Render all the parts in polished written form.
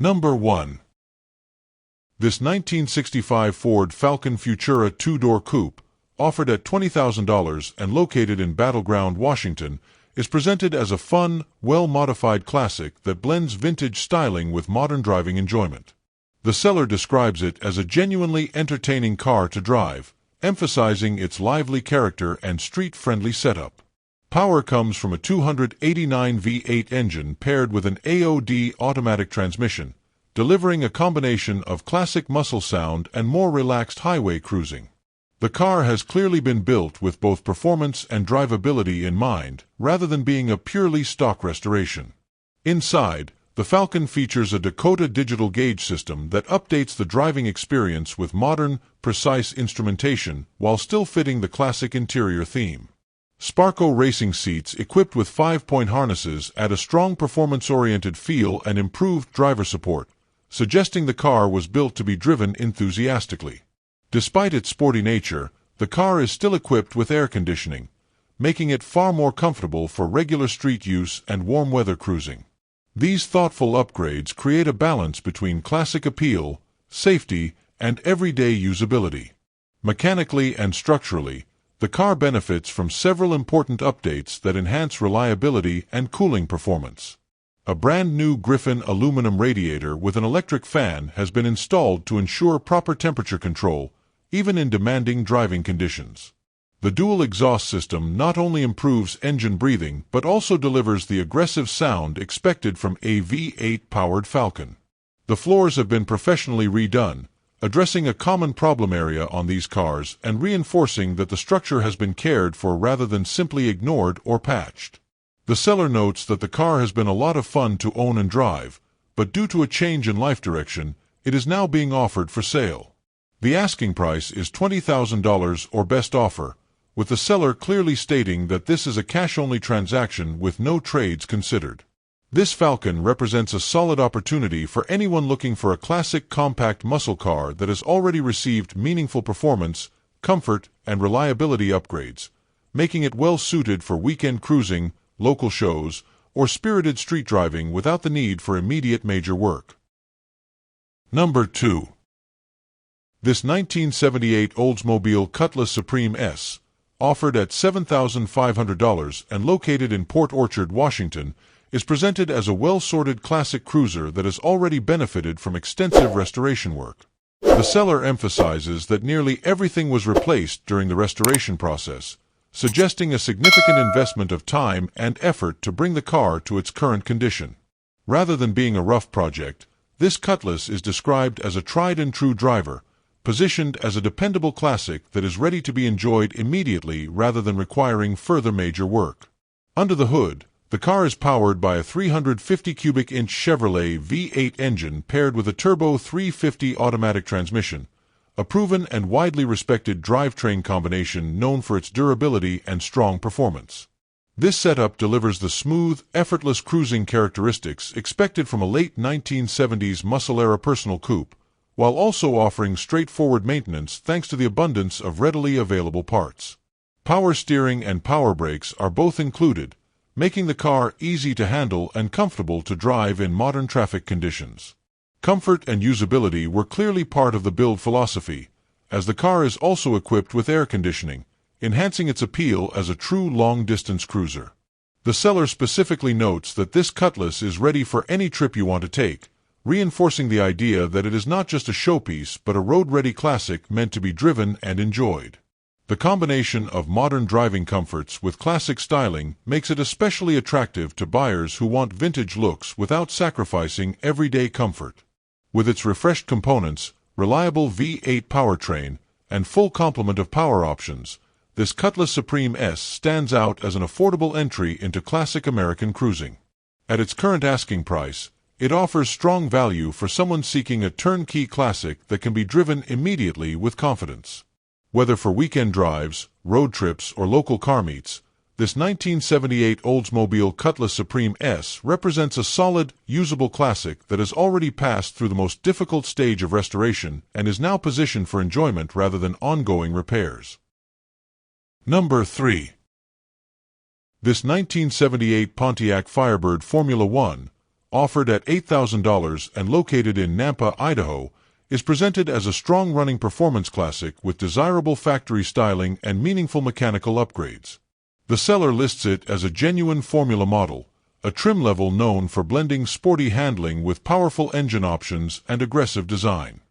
Number 1. This 1965 Ford Falcon Futura two-door coupe, offered at $20,000 and located in Battleground, Washington, is presented as a fun, well-modified classic that blends vintage styling with modern driving enjoyment. The seller describes it as a genuinely entertaining car to drive, emphasizing its lively character and street-friendly setup. Power comes from a 289 V8 engine paired with an AOD automatic transmission, delivering a combination of classic muscle sound and more relaxed highway cruising. The car has clearly been built with both performance and drivability in mind, rather than being a purely stock restoration. Inside, the Falcon features a Dakota digital gauge system that updates the driving experience with modern, precise instrumentation while still fitting the classic interior theme. Sparco racing seats equipped with 5-point harnesses add a strong performance-oriented feel and improved driver support, suggesting the car was built to be driven enthusiastically. Despite its sporty nature, the car is still equipped with air conditioning, making it far more comfortable for regular street use and warm weather cruising. These thoughtful upgrades create a balance between classic appeal, safety, and everyday usability. Mechanically and structurally, the car benefits from several important updates that enhance reliability and cooling performance. A brand new Griffin aluminum radiator with an electric fan has been installed to ensure proper temperature control, even in demanding driving conditions. The dual exhaust system not only improves engine breathing but also delivers the aggressive sound expected from a V8-powered Falcon. The floors have been professionally redone, addressing a common problem area on these cars and reinforcing that the structure has been cared for rather than simply ignored or patched. The seller notes that the car has been a lot of fun to own and drive, but due to a change in life direction, it is now being offered for sale. The asking price is $20,000 or best offer, with the seller clearly stating that this is a cash-only transaction with no trades considered. This Falcon represents a solid opportunity for anyone looking for a classic compact muscle car that has already received meaningful performance, comfort, and reliability upgrades, making it well suited for weekend cruising, local shows, or spirited street driving without the need for immediate major work. Number 2. This 1978 Oldsmobile Cutlass Supreme S, offered at $7,500 and located in Port Orchard, Washington, is presented as a well-sorted classic cruiser that has already benefited from extensive restoration work. The seller emphasizes that nearly everything was replaced during the restoration process, suggesting a significant investment of time and effort to bring the car to its current condition. Rather than being a rough project, this Cutlass is described as a tried-and-true driver, positioned as a dependable classic that is ready to be enjoyed immediately rather than requiring further major work. Under the hood, the car is powered by a 350 cubic inch Chevrolet V8 engine paired with a turbo 350 automatic transmission, a proven and widely respected drivetrain combination known for its durability and strong performance. This setup delivers the smooth, effortless cruising characteristics expected from a late 1970s muscle-era personal coupe, while also offering straightforward maintenance thanks to the abundance of readily available parts. Power steering and power brakes are both included, making the car easy to handle and comfortable to drive in modern traffic conditions. Comfort and usability were clearly part of the build philosophy, as the car is also equipped with air conditioning, enhancing its appeal as a true long-distance cruiser. The seller specifically notes that this Cutlass is ready for any trip you want to take, reinforcing the idea that it is not just a showpiece but a road-ready classic meant to be driven and enjoyed. The combination of modern driving comforts with classic styling makes it especially attractive to buyers who want vintage looks without sacrificing everyday comfort. With its refreshed components, reliable V8 powertrain, and full complement of power options, this Cutlass Supreme S stands out as an affordable entry into classic American cruising. At its current asking price, it offers strong value for someone seeking a turnkey classic that can be driven immediately with confidence. Whether for weekend drives, road trips, or local car meets, this 1978 Oldsmobile Cutlass Supreme S represents a solid, usable classic that has already passed through the most difficult stage of restoration and is now positioned for enjoyment rather than ongoing repairs. Number 3. This 1978 Pontiac Firebird Formula One, offered at $8,000 and located in Nampa, Idaho, is presented as a strong-running performance classic with desirable factory styling and meaningful mechanical upgrades. The seller lists it as a genuine formula model, a trim level known for blending sporty handling with powerful engine options and aggressive design.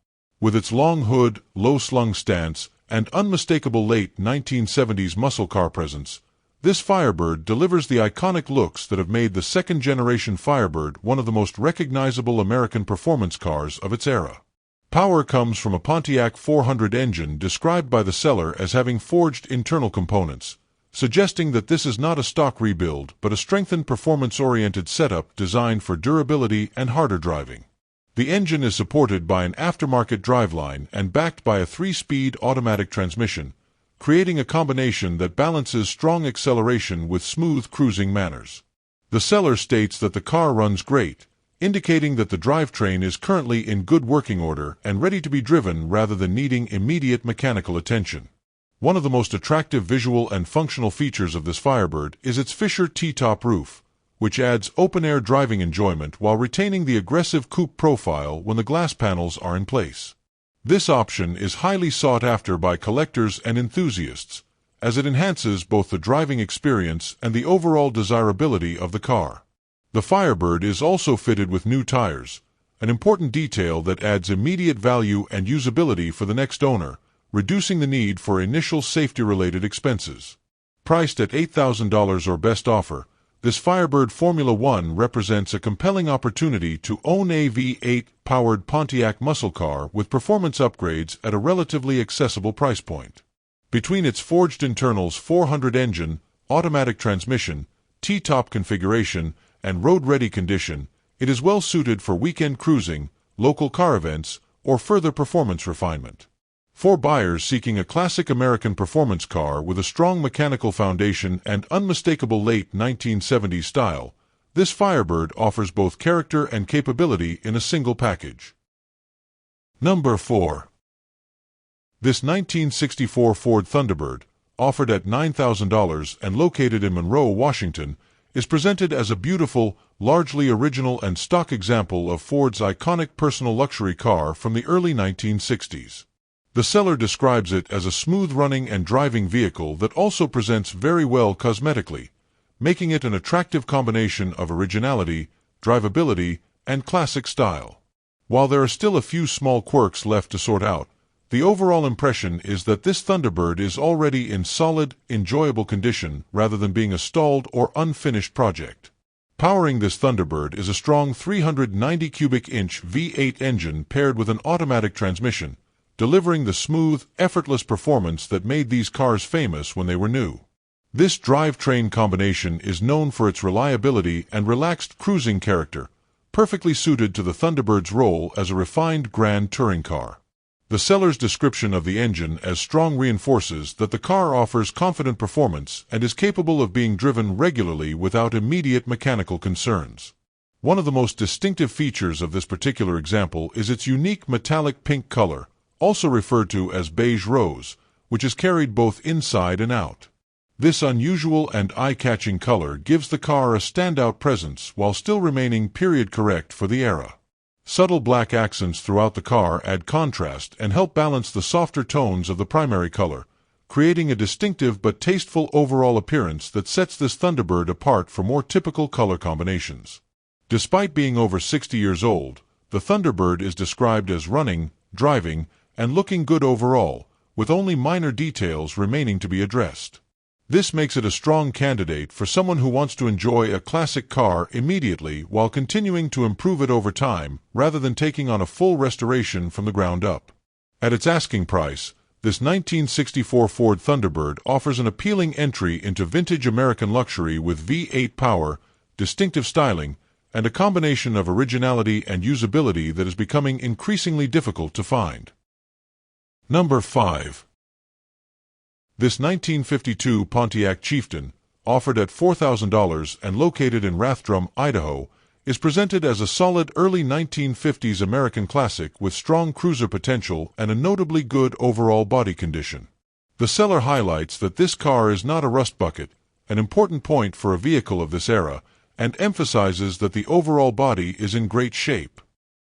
With its long hood, low-slung stance, and unmistakable late 1970s muscle car presence, this Firebird delivers the iconic looks that have made the second-generation Firebird one of the most recognizable American performance cars of its era. Power comes from a Pontiac 400 engine described by the seller as having forged internal components, suggesting that this is not a stock rebuild but a strengthened performance-oriented setup designed for durability and harder driving. The engine is supported by an aftermarket driveline and backed by a 3-speed automatic transmission, creating a combination that balances strong acceleration with smooth cruising manners. The seller states that the car runs great, indicating that the drivetrain is currently in good working order and ready to be driven rather than needing immediate mechanical attention. One of the most attractive visual and functional features of this Firebird is its Fisher T-top roof, which adds open-air driving enjoyment while retaining the aggressive coupe profile when the glass panels are in place. This option is highly sought after by collectors and enthusiasts, as it enhances both the driving experience and the overall desirability of the car. The Firebird is also fitted with new tires, an important detail that adds immediate value and usability for the next owner, reducing the need for initial safety-related expenses. Priced at $8,000 or best offer, this Firebird Formula One represents a compelling opportunity to own a V8-powered Pontiac muscle car with performance upgrades at a relatively accessible price point. Between its forged internals 400 engine, automatic transmission, T-top configuration, and road-ready condition, it is well suited for weekend cruising, local car events, or further performance refinement. For buyers seeking a classic American performance car with a strong mechanical foundation and unmistakable late 1970s style, this Firebird offers both character and capability in a single package. Number 4. This 1964 Ford Thunderbird, offered at $9,000 and located in Monroe, Washington, is presented as a beautiful, largely original and stock example of Ford's iconic personal luxury car from the early 1960s. The seller describes it as a smooth-running and driving vehicle that also presents very well cosmetically, making it an attractive combination of originality, drivability, and classic style. While there are still a few small quirks left to sort out, the overall impression is that this Thunderbird is already in solid, enjoyable condition rather than being a stalled or unfinished project. Powering this Thunderbird is a strong 390 cubic inch V8 engine paired with an automatic transmission, delivering the smooth, effortless performance that made these cars famous when they were new. This drivetrain combination is known for its reliability and relaxed cruising character, perfectly suited to the Thunderbird's role as a refined Gran touring car. The seller's description of the engine as strong reinforces that the car offers confident performance and is capable of being driven regularly without immediate mechanical concerns. One of the most distinctive features of this particular example is its unique metallic pink color, also referred to as beige rose, which is carried both inside and out. This unusual and eye-catching color gives the car a standout presence while still remaining period-correct for the era. Subtle black accents throughout the car add contrast and help balance the softer tones of the primary color, creating a distinctive but tasteful overall appearance that sets this Thunderbird apart from more typical color combinations. Despite being over 60 years old, the Thunderbird is described as running, driving, and looking good overall, with only minor details remaining to be addressed. This makes it a strong candidate for someone who wants to enjoy a classic car immediately while continuing to improve it over time rather than taking on a full restoration from the ground up. At its asking price, this 1964 Ford Thunderbird offers an appealing entry into vintage American luxury with V8 power, distinctive styling, and a combination of originality and usability that is becoming increasingly difficult to find. Number 5. This 1952 Pontiac Chieftain, offered at $4,000 and located in Rathdrum, Idaho, is presented as a solid early 1950s American classic with strong cruiser potential and a notably good overall body condition. The seller highlights that this car is not a rust bucket, an important point for a vehicle of this era, and emphasizes that the overall body is in great shape.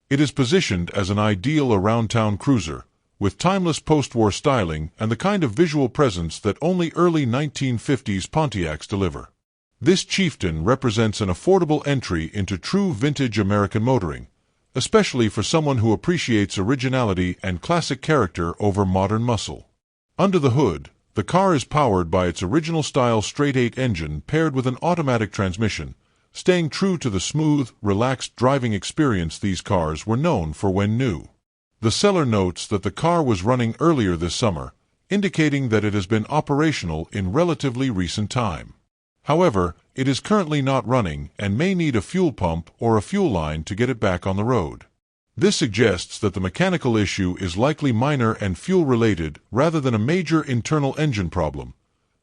It is positioned as an ideal around-town cruiser, with timeless post-war styling and the kind of visual presence that only early 1950s Pontiacs deliver. This Chieftain represents an affordable entry into true vintage American motoring, especially for someone who appreciates originality and classic character over modern muscle. Under the hood, the car is powered by its original-style straight-eight engine paired with an automatic transmission, staying true to the smooth, relaxed driving experience these cars were known for when new. The seller notes that the car was running earlier this summer, indicating that it has been operational in relatively recent time. However, it is currently not running and may need a fuel pump or a fuel line to get it back on the road. This suggests that the mechanical issue is likely minor and fuel-related rather than a major internal engine problem,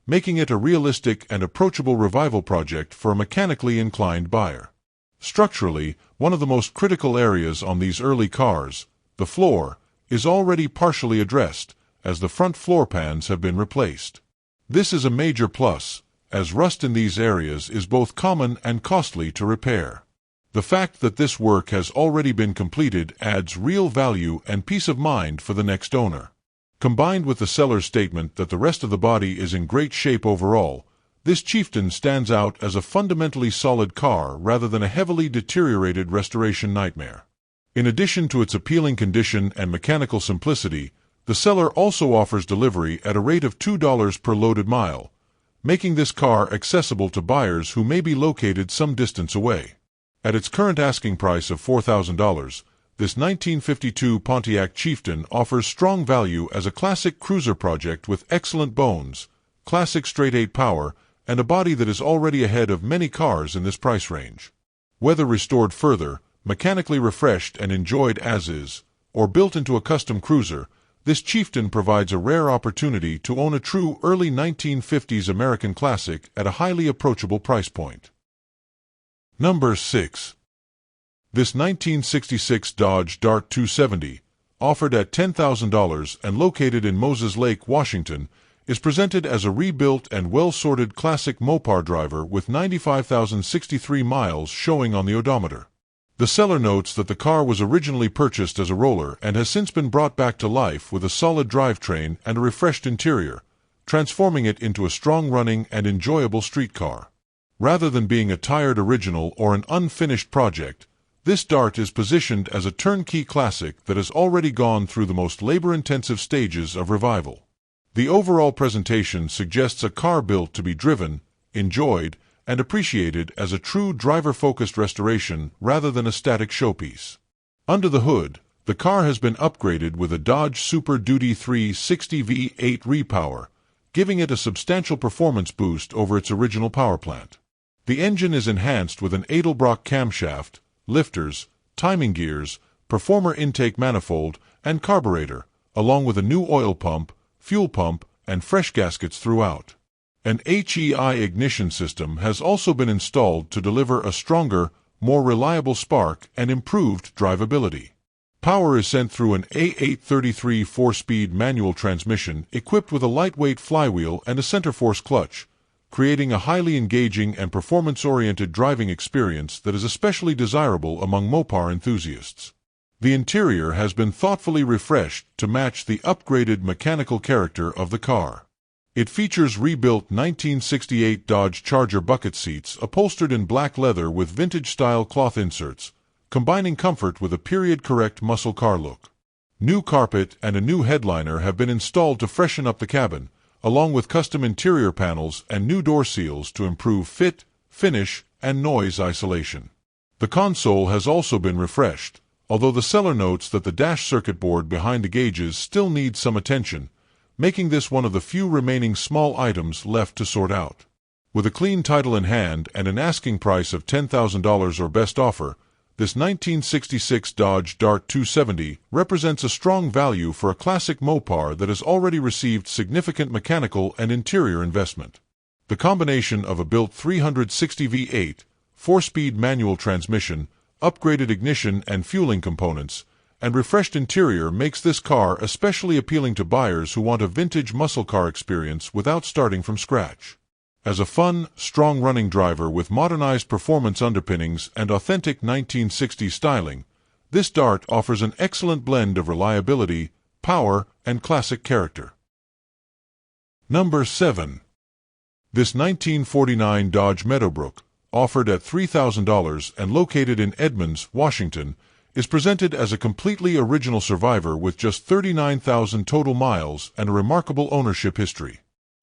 making it a realistic and approachable revival project for a mechanically inclined buyer. Structurally, one of the most critical areas on these early cars, the floor, is already partially addressed, as the front floor pans have been replaced. This is a major plus, as rust in these areas is both common and costly to repair. The fact that this work has already been completed adds real value and peace of mind for the next owner. Combined with the seller's statement that the rest of the body is in great shape overall, this Chieftain stands out as a fundamentally solid car rather than a heavily deteriorated restoration nightmare. In addition to its appealing condition and mechanical simplicity, the seller also offers delivery at a rate of $2 per loaded mile, making this car accessible to buyers who may be located some distance away. At its current asking price of $4,000, this 1952 Pontiac Chieftain offers strong value as a classic cruiser project with excellent bones, classic straight-eight power, and a body that is already ahead of many cars in this price range. Whether restored further, mechanically refreshed and enjoyed as is, or built into a custom cruiser, this Chieftain provides a rare opportunity to own a true early 1950s American classic at a highly approachable price point. Number 6. This 1966 Dodge Dart 270, offered at $10,000 and located in Moses Lake, Washington, is presented as a rebuilt and well-sorted classic Mopar driver with 95,063 miles showing on the odometer. The seller notes that the car was originally purchased as a roller and has since been brought back to life with a solid drivetrain and a refreshed interior, transforming it into a strong-running and enjoyable street car. Rather than being a tired original or an unfinished project, this Dart is positioned as a turnkey classic that has already gone through the most labor-intensive stages of revival. The overall presentation suggests a car built to be driven, enjoyed, and appreciated as a true driver-focused restoration rather than a static showpiece. Under the hood, the car has been upgraded with a Dodge Super Duty 360 V8 repower, giving it a substantial performance boost over its original power plant. The engine is enhanced with an Edelbrock camshaft, lifters, timing gears, performer intake manifold, and carburetor, along with a new oil pump, fuel pump, and fresh gaskets throughout. An HEI ignition system has also been installed to deliver a stronger, more reliable spark and improved drivability. Power is sent through an A833 4-speed manual transmission equipped with a lightweight flywheel and a center-force clutch, creating a highly engaging and performance-oriented driving experience that is especially desirable among Mopar enthusiasts. The interior has been thoughtfully refreshed to match the upgraded mechanical character of the car. It features rebuilt 1968 Dodge Charger bucket seats upholstered in black leather with vintage-style cloth inserts, combining comfort with a period-correct muscle car look. New carpet and a new headliner have been installed to freshen up the cabin, along with custom interior panels and new door seals to improve fit, finish, and noise isolation. The console has also been refreshed, although the seller notes that the dash circuit board behind the gauges still needs some attention, making this one of the few remaining small items left to sort out. With a clean title in hand and an asking price of $10,000 or best offer, this 1966 Dodge Dart 270 represents a strong value for a classic Mopar that has already received significant mechanical and interior investment. The combination of a built 360 V8, 4-speed manual transmission, upgraded ignition and fueling components, and refreshed interior makes this car especially appealing to buyers who want a vintage muscle car experience without starting from scratch. As a fun, strong-running driver with modernized performance underpinnings and authentic 1960s styling, this Dart offers an excellent blend of reliability, power, and classic character. Number 7. This 1949 Dodge Meadowbrook, offered at $3,000 and located in Edmonds, Washington, is presented as a completely original survivor with just 39,000 total miles and a remarkable ownership history.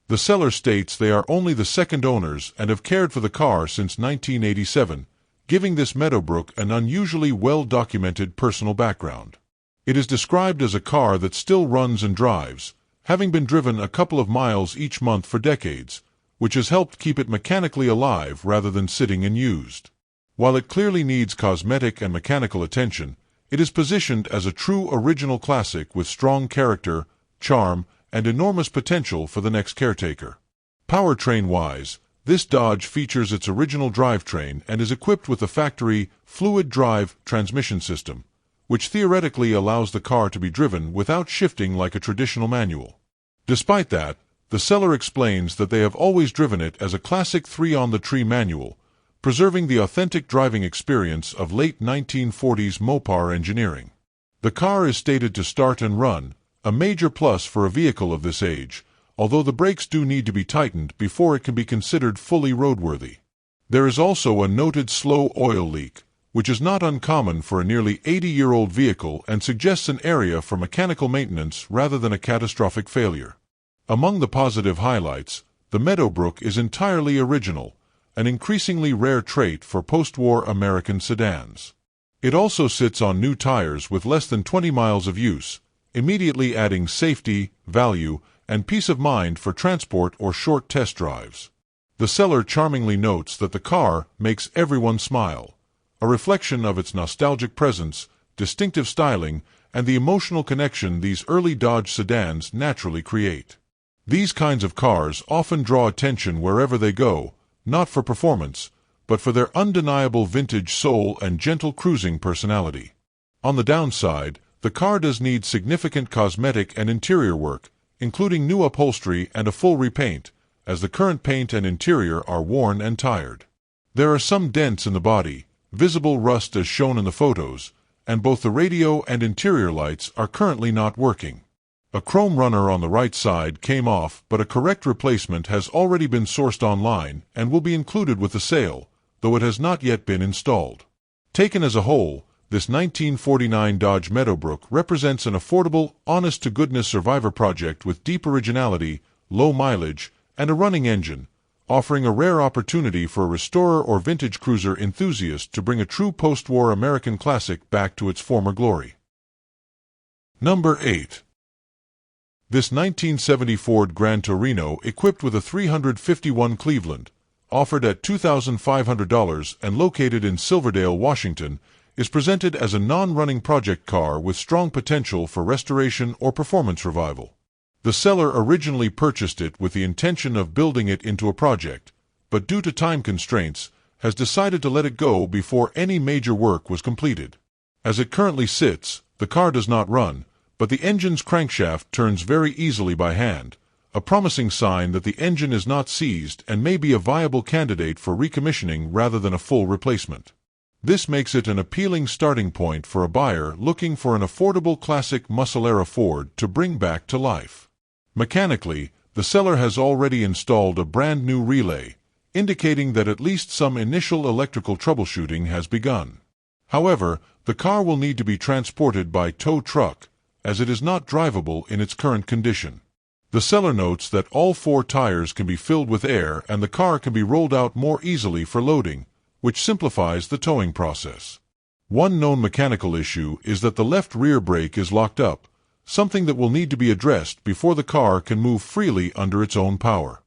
The seller states they are only the second owners and have cared for the car since 1987, giving this Meadowbrook an unusually well-documented personal background. It is described as a car that still runs and drives, having been driven a couple of miles each month for decades, which has helped keep it mechanically alive rather than sitting and used. While it clearly needs cosmetic and mechanical attention, it is positioned as a true original classic with strong character, charm, and enormous potential for the next caretaker. Powertrain-wise, this Dodge features its original drivetrain and is equipped with the factory fluid drive transmission system, which theoretically allows the car to be driven without shifting like a traditional manual. Despite that, the seller explains that they have always driven it as a classic 3-on-the-tree manual, preserving the authentic driving experience of late 1940s Mopar engineering. The car is stated to start and run, a major plus for a vehicle of this age, although the brakes do need to be tightened before it can be considered fully roadworthy. There is also a noted slow oil leak, which is not uncommon for a nearly 80-year-old vehicle and suggests an area for mechanical maintenance rather than a catastrophic failure. Among the positive highlights, the Meadowbrook is entirely original, an increasingly rare trait for post-war American sedans. It also sits on new tires with less than 20 miles of use, immediately adding safety, value, and peace of mind for transport or short test drives. The seller charmingly notes that the car makes everyone smile, a reflection of its nostalgic presence, distinctive styling, and the emotional connection these early Dodge sedans naturally create. These kinds of cars often draw attention wherever they go, not for performance, but for their undeniable vintage soul and gentle cruising personality. On the downside, the car does need significant cosmetic and interior work, including new upholstery and a full repaint, as the current paint and interior are worn and tired. There are some dents in the body, visible rust as shown in the photos, and both the radio and interior lights are currently not working. A chrome runner on the right side came off, but a correct replacement has already been sourced online and will be included with the sale, though it has not yet been installed. Taken as a whole, this 1949 Dodge Meadowbrook represents an affordable, honest-to-goodness survivor project with deep originality, low mileage, and a running engine, offering a rare opportunity for a restorer or vintage cruiser enthusiast to bring a true post-war American classic back to its former glory. Number 8. This 1970 Ford Gran Torino, equipped with a 351 Cleveland, offered at $2,500 and located in Silverdale, Washington, is presented as a non-running project car with strong potential for restoration or performance revival. The seller originally purchased it with the intention of building it into a project, but due to time constraints, has decided to let it go before any major work was completed. As it currently sits, the car does not run, but the engine's crankshaft turns very easily by hand, a promising sign that the engine is not seized and may be a viable candidate for recommissioning rather than a full replacement. This makes it an appealing starting point for a buyer looking for an affordable classic muscle-era Ford to bring back to life. Mechanically, the seller has already installed a brand new relay, indicating that at least some initial electrical troubleshooting has begun. However, the car will need to be transported by tow truck, as it is not drivable in its current condition. The seller notes that all 4 tires can be filled with air and the car can be rolled out more easily for loading, which simplifies the towing process. One known mechanical issue is that the left rear brake is locked up, something that will need to be addressed before the car can move freely under its own power.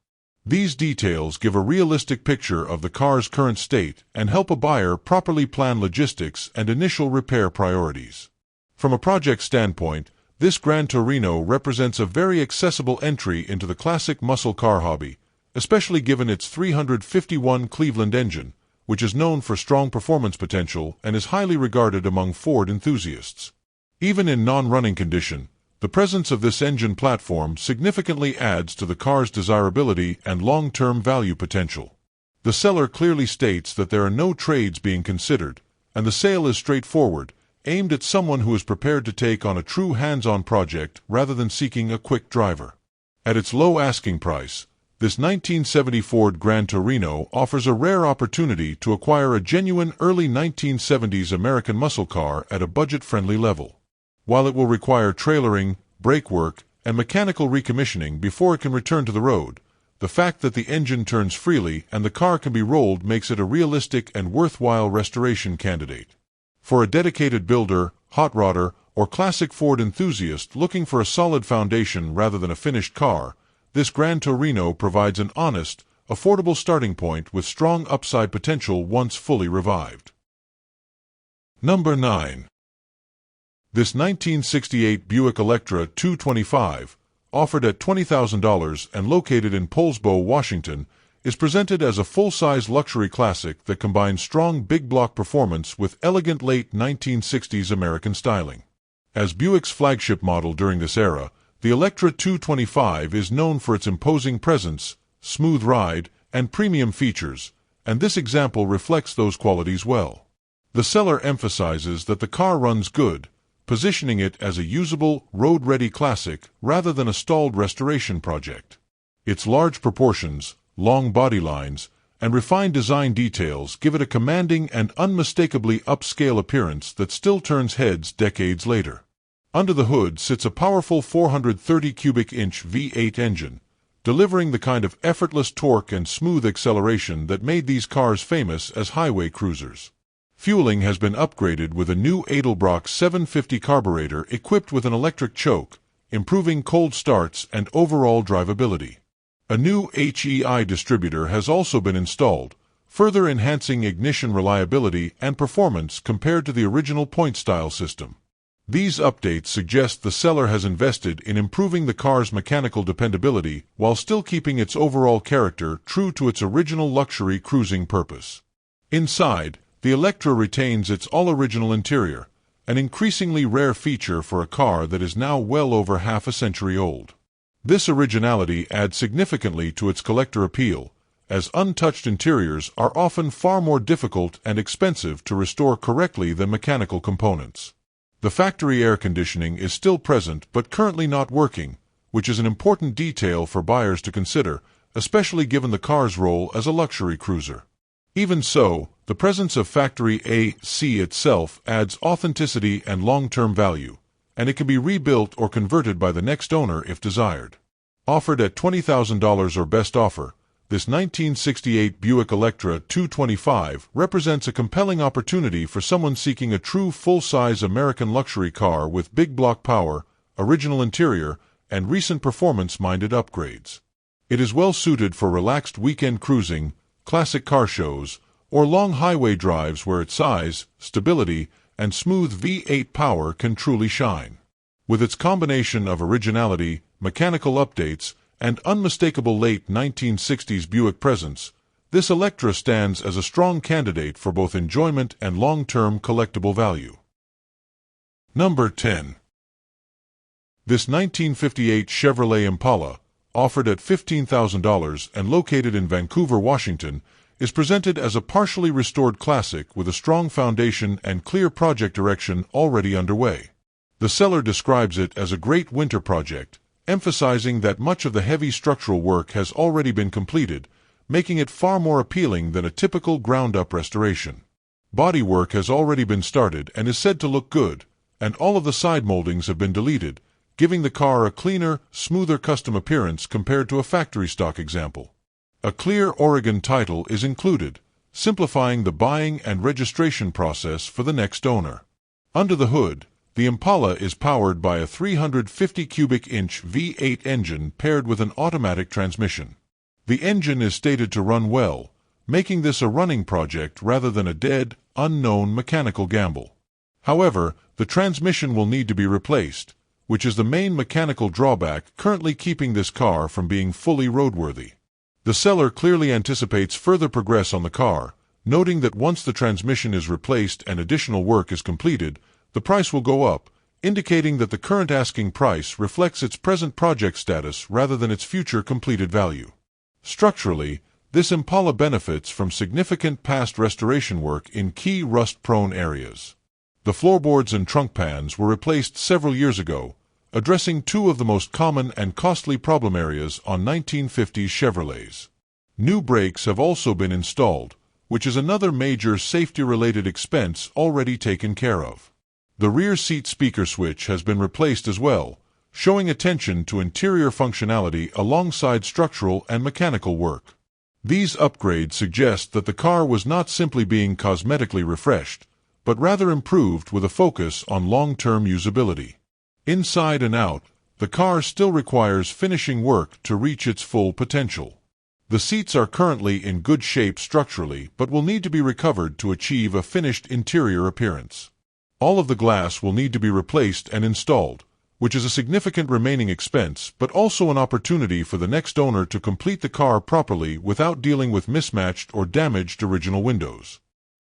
These details give a realistic picture of the car's current state and help a buyer properly plan logistics and initial repair priorities. From a project standpoint, this Gran Torino represents a very accessible entry into the classic muscle car hobby, especially given its 351 Cleveland engine, which is known for strong performance potential and is highly regarded among Ford enthusiasts. Even in non-running condition, The presence of this engine platform significantly adds to the car's desirability and long-term value potential. The seller clearly states that there are no trades being considered, and the sale is straightforward, aimed at someone who is prepared to take on a true hands-on project rather than seeking a quick driver. At its low asking price, this 1970 Ford Gran Torino offers a rare opportunity to acquire a genuine early 1970s American muscle car at a budget-friendly level. While it will require trailering, brake work, and mechanical recommissioning before it can return to the road, the fact that the engine turns freely and the car can be rolled makes it a realistic and worthwhile restoration candidate. For a dedicated builder, hot rodder, or classic Ford enthusiast looking for a solid foundation rather than a finished car, this Gran Torino provides an honest, affordable starting point with strong upside potential once fully revived. Number 9. This 1968 Buick Electra 225, offered at $20,000 and located in Oldsmobile, Washington, is presented as a full-size luxury classic that combines strong big-block performance with elegant late 1960s American styling. As Buick's flagship model during this era, the Electra 225 is known for its imposing presence, smooth ride, and premium features, and this example reflects those qualities well. The seller emphasizes that the car runs good, positioning it as a usable, road-ready classic rather than a stalled restoration project. Its large proportions, long body lines, and refined design details give it a commanding and unmistakably upscale appearance that still turns heads decades later. Under the hood sits a powerful 430 cubic inch V8 engine, delivering the kind of effortless torque and smooth acceleration that made these cars famous as highway cruisers. Fueling has been upgraded with a new Edelbrock 750 carburetor equipped with an electric choke, improving cold starts and overall drivability. A new HEI distributor has also been installed, further enhancing ignition reliability and performance compared to the original point-style system. These updates suggest the seller has invested in improving the car's mechanical dependability while still keeping its overall character true to its original luxury cruising purpose. Inside, the Electra retains its all-original interior, an increasingly rare feature for a car that is now well over half a century old. This originality adds significantly to its collector appeal, as untouched interiors are often far more difficult and expensive to restore correctly than mechanical components. The factory air conditioning is still present but currently not working, which is an important detail for buyers to consider, especially given the car's role as a luxury cruiser. Even so, the presence of factory AC itself adds authenticity and long-term value, and it can be rebuilt or converted by the next owner if desired. Offered at $20,000 or best offer, this 1968 Buick Electra 225 represents a compelling opportunity for someone seeking a true full-size American luxury car with big block power, original interior, and recent performance-minded upgrades. It is well suited for relaxed weekend cruising, classic car shows, or long highway drives where its size, stability, and smooth V8 power can truly shine. With its combination of originality, mechanical updates, and unmistakable late 1960s Buick presence, this Electra stands as a strong candidate for both enjoyment and long-term collectible value. Number 10. This 1958 Chevrolet Impala, offered at $15,000 and located in Vancouver, Washington, is presented as a partially restored classic with a strong foundation and clear project direction already underway. The seller describes it as a great winter project, emphasizing that much of the heavy structural work has already been completed, making it far more appealing than a typical ground-up restoration. Body work has already been started and is said to look good, and all of the side moldings have been deleted, giving the car a cleaner, smoother custom appearance compared to a factory stock example. A clear Oregon title is included, simplifying the buying and registration process for the next owner. Under the hood, the Impala is powered by a 350 cubic inch V8 engine paired with an automatic transmission. The engine is stated to run well, making this a running project rather than a dead, unknown mechanical gamble. However, the transmission will need to be replaced, which is the main mechanical drawback currently keeping this car from being fully roadworthy. The seller clearly anticipates further progress on the car, noting that once the transmission is replaced and additional work is completed, the price will go up, indicating that the current asking price reflects its present project status rather than its future completed value. Structurally, this Impala benefits from significant past restoration work in key rust-prone areas. The floorboards and trunk pans were replaced several years ago, addressing two of the most common and costly problem areas on 1950s Chevrolets. New brakes have also been installed, which is another major safety-related expense already taken care of. The rear seat speaker switch has been replaced as well, showing attention to interior functionality alongside structural and mechanical work. These upgrades suggest that the car was not simply being cosmetically refreshed, but rather improved with a focus on long-term usability. Inside and out, the car still requires finishing work to reach its full potential. The seats are currently in good shape structurally, but will need to be recovered to achieve a finished interior appearance. All of the glass will need to be replaced and installed, which is a significant remaining expense, but also an opportunity for the next owner to complete the car properly without dealing with mismatched or damaged original windows.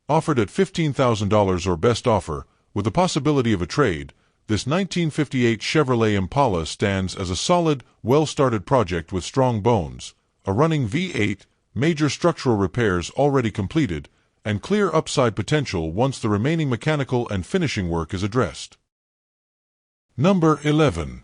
Offered at $15,000 or best offer, with the possibility of a trade, this 1958 Chevrolet Impala stands as a solid, well-started project with strong bones, a running V8, major structural repairs already completed, and clear upside potential once the remaining mechanical and finishing work is addressed. Number 11.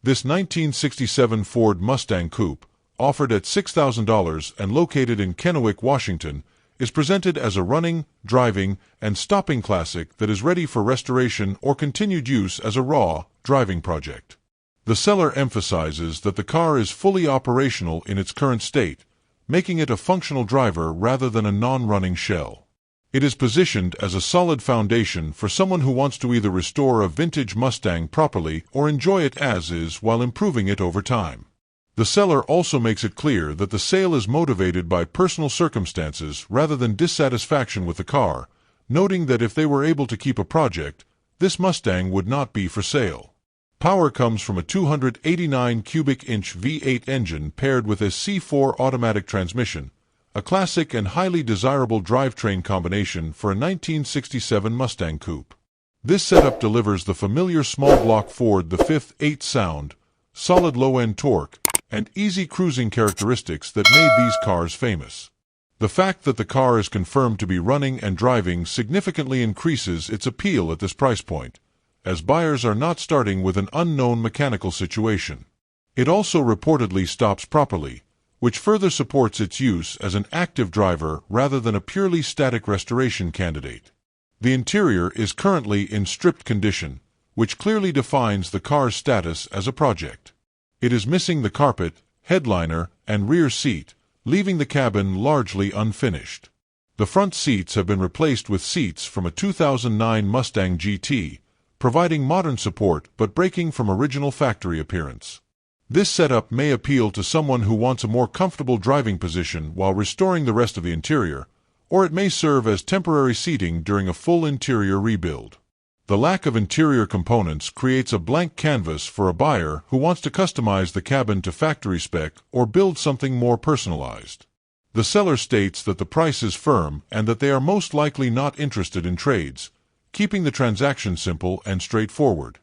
This 1967 Ford Mustang Coupe, offered at $6,000 and located in Kennewick, Washington, is presented as a running, driving, and stopping classic that is ready for restoration or continued use as a raw, driving project. The seller emphasizes that the car is fully operational in its current state, making it a functional driver rather than a non-running shell. It is positioned as a solid foundation for someone who wants to either restore a vintage Mustang properly or enjoy it as is while improving it over time. The seller also makes it clear that the sale is motivated by personal circumstances rather than dissatisfaction with the car, noting that if they were able to keep a project, this Mustang would not be for sale. Power comes from a 289 cubic inch V8 engine paired with a C4 automatic transmission, a classic and highly desirable drivetrain combination for a 1967 Mustang Coupe. This setup delivers the familiar small-block Ford the 5th 8 sound, solid low-end torque, and easy cruising characteristics that made these cars famous. The fact that the car is confirmed to be running and driving significantly increases its appeal at this price point, as buyers are not starting with an unknown mechanical situation. It also reportedly stops properly, which further supports its use as an active driver rather than a purely static restoration candidate. The interior is currently in stripped condition, which clearly defines the car's status as a project. It is missing the carpet, headliner, and rear seat, leaving the cabin largely unfinished. The front seats have been replaced with seats from a 2009 Mustang GT, providing modern support but breaking from original factory appearance. This setup may appeal to someone who wants a more comfortable driving position while restoring the rest of the interior, or it may serve as temporary seating during a full interior rebuild. The lack of interior components creates a blank canvas for a buyer who wants to customize the cabin to factory spec or build something more personalized. The seller states that the price is firm and that they are most likely not interested in trades, keeping the transaction simple and straightforward.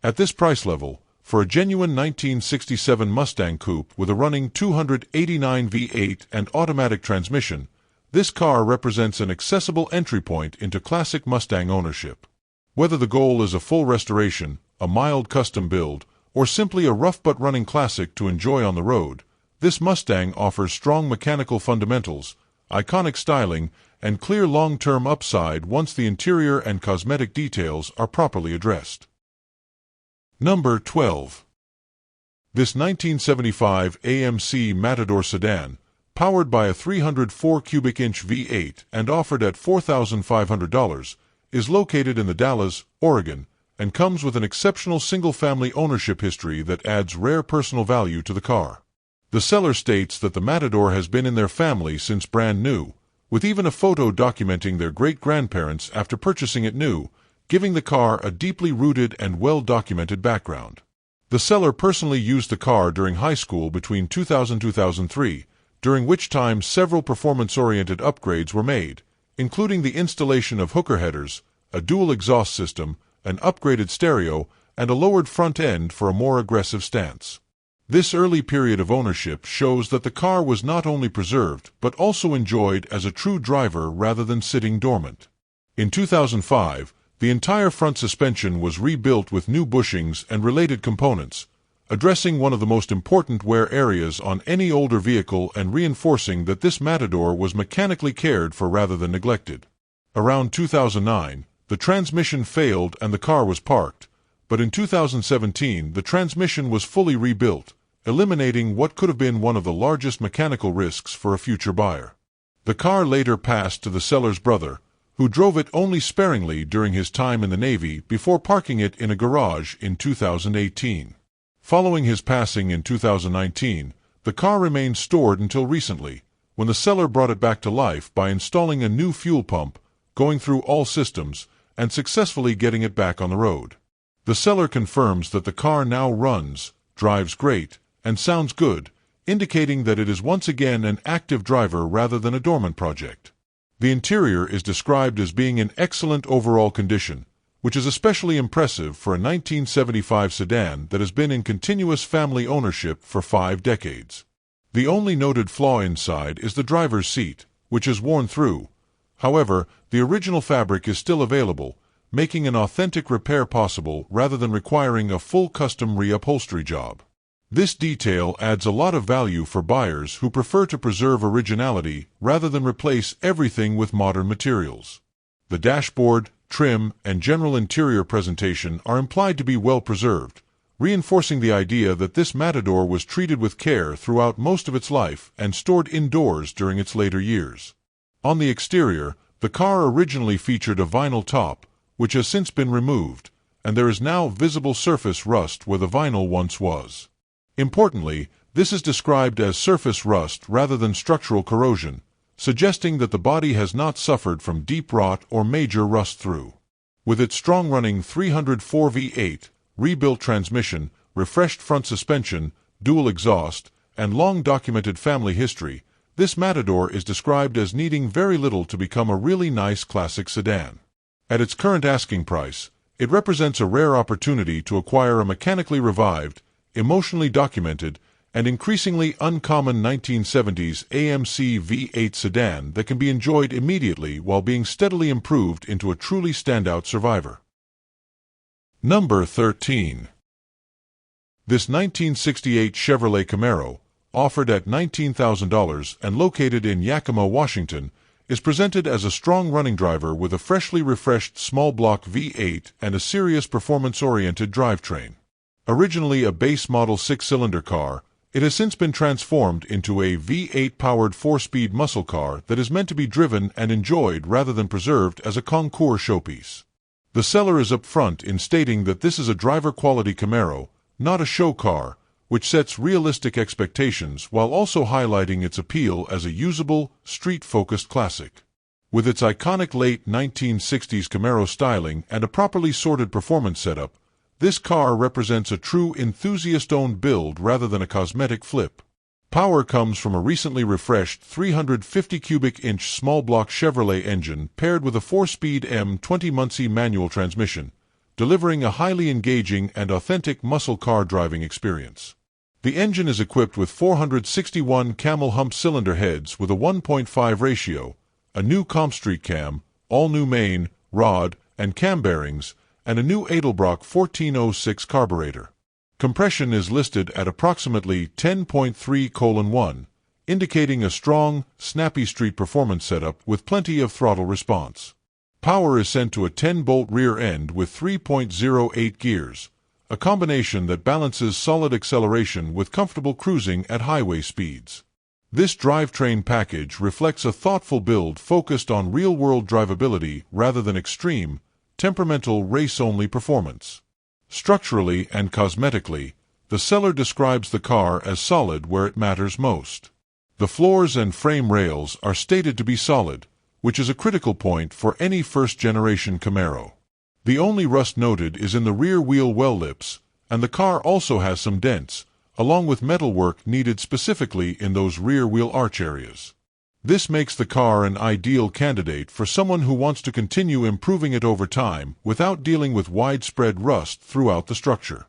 At this price level, for a genuine 1967 Mustang Coupe with a running 289 V8 and automatic transmission, this car represents an accessible entry point into classic Mustang ownership. Whether the goal is a full restoration, a mild custom build, or simply a rough but running classic to enjoy on the road, this Mustang offers strong mechanical fundamentals, iconic styling, and clear long-term upside once the interior and cosmetic details are properly addressed. Number 12. This 1975 AMC Matador Sedan, powered by a 304 cubic inch V8 and offered at $4,500, is located in the Dalles, Oregon, and comes with an exceptional single-family ownership history that adds rare personal value to the car. The seller states that the Matador has been in their family since brand new, with even a photo documenting their great-grandparents after purchasing it new, giving the car a deeply rooted and well-documented background. The seller personally used the car during high school between 2000 and 2003, during which time several performance-oriented upgrades were made, including the installation of hooker headers, a dual exhaust system, an upgraded stereo, and a lowered front end for a more aggressive stance. This early period of ownership shows that the car was not only preserved but also enjoyed as a true driver rather than sitting dormant. In 2005, the entire front suspension was rebuilt with new bushings and related components, addressing one of the most important wear areas on any older vehicle and reinforcing that this Matador was mechanically cared for rather than neglected. Around 2009, the transmission failed and the car was parked, but in 2017 the transmission was fully rebuilt, eliminating what could have been one of the largest mechanical risks for a future buyer. The car later passed to the seller's brother, who drove it only sparingly during his time in the Navy before parking it in a garage in 2018. Following his passing in 2019, the car remained stored until recently, when the seller brought it back to life by installing a new fuel pump, going through all systems, and successfully getting it back on the road. The seller confirms that the car now runs, drives great, and sounds good, indicating that it is once again an active driver rather than a dormant project. The interior is described as being in excellent overall condition, which is especially impressive for a 1975 sedan that has been in continuous family ownership for 5 decades. The only noted flaw inside is the driver's seat, which is worn through. However, the original fabric is still available, making an authentic repair possible rather than requiring a full custom reupholstery job. This detail adds a lot of value for buyers who prefer to preserve originality rather than replace everything with modern materials. The dashboard, trim, and general interior presentation are implied to be well preserved, reinforcing the idea that this Matador was treated with care throughout most of its life and stored indoors during its later years. On the exterior, the car originally featured a vinyl top, which has since been removed, and there is now visible surface rust where the vinyl once was. Importantly, this is described as surface rust rather than structural corrosion, suggesting that the body has not suffered from deep rot or major rust-through. With its strong-running 304 V8, rebuilt transmission, refreshed front suspension, dual exhaust, and long-documented family history, this Matador is described as needing very little to become a really nice classic sedan. At its current asking price, it represents a rare opportunity to acquire a mechanically revived, emotionally documented, and increasingly uncommon 1970s AMC V8 sedan that can be enjoyed immediately while being steadily improved into a truly standout survivor. Number 13. This 1968 Chevrolet Camaro, offered at $19,000 and located in Yakima, Washington, is presented as a strong running driver with a freshly refreshed small-block V8 and a serious performance-oriented drivetrain. Originally a base-model 6-cylinder car, it has since been transformed into a V8-powered 4-speed muscle car that is meant to be driven and enjoyed rather than preserved as a concours showpiece. The seller is upfront in stating that this is a driver-quality Camaro, not a show car, which sets realistic expectations while also highlighting its appeal as a usable, street-focused classic. With its iconic late 1960s Camaro styling and a properly sorted performance setup, this car represents a true enthusiast-owned build rather than a cosmetic flip. Power comes from a recently refreshed 350 cubic inch small-block Chevrolet engine paired with a 4-speed M20 Muncie manual transmission, delivering a highly engaging and authentic muscle car driving experience. The engine is equipped with 461 camel hump cylinder heads with a 1.5 ratio, a new comp street cam, all-new main, rod, and cam bearings, and a new Edelbrock 1406 carburetor. Compression is listed at approximately 10.3:1, indicating a strong, snappy street performance setup with plenty of throttle response. Power is sent to a 10-bolt rear end with 3.08 gears, a combination that balances solid acceleration with comfortable cruising at highway speeds. This drivetrain package reflects a thoughtful build focused on real-world drivability rather than extreme, temperamental race-only performance. Structurally and cosmetically, the seller describes the car as solid where it matters most. The floors and frame rails are stated to be solid, which is a critical point for any first-generation Camaro. The only rust noted is in the rear wheel well lips, and the car also has some dents, along with metalwork needed specifically in those rear wheel arch areas. This makes the car an ideal candidate for someone who wants to continue improving it over time without dealing with widespread rust throughout the structure.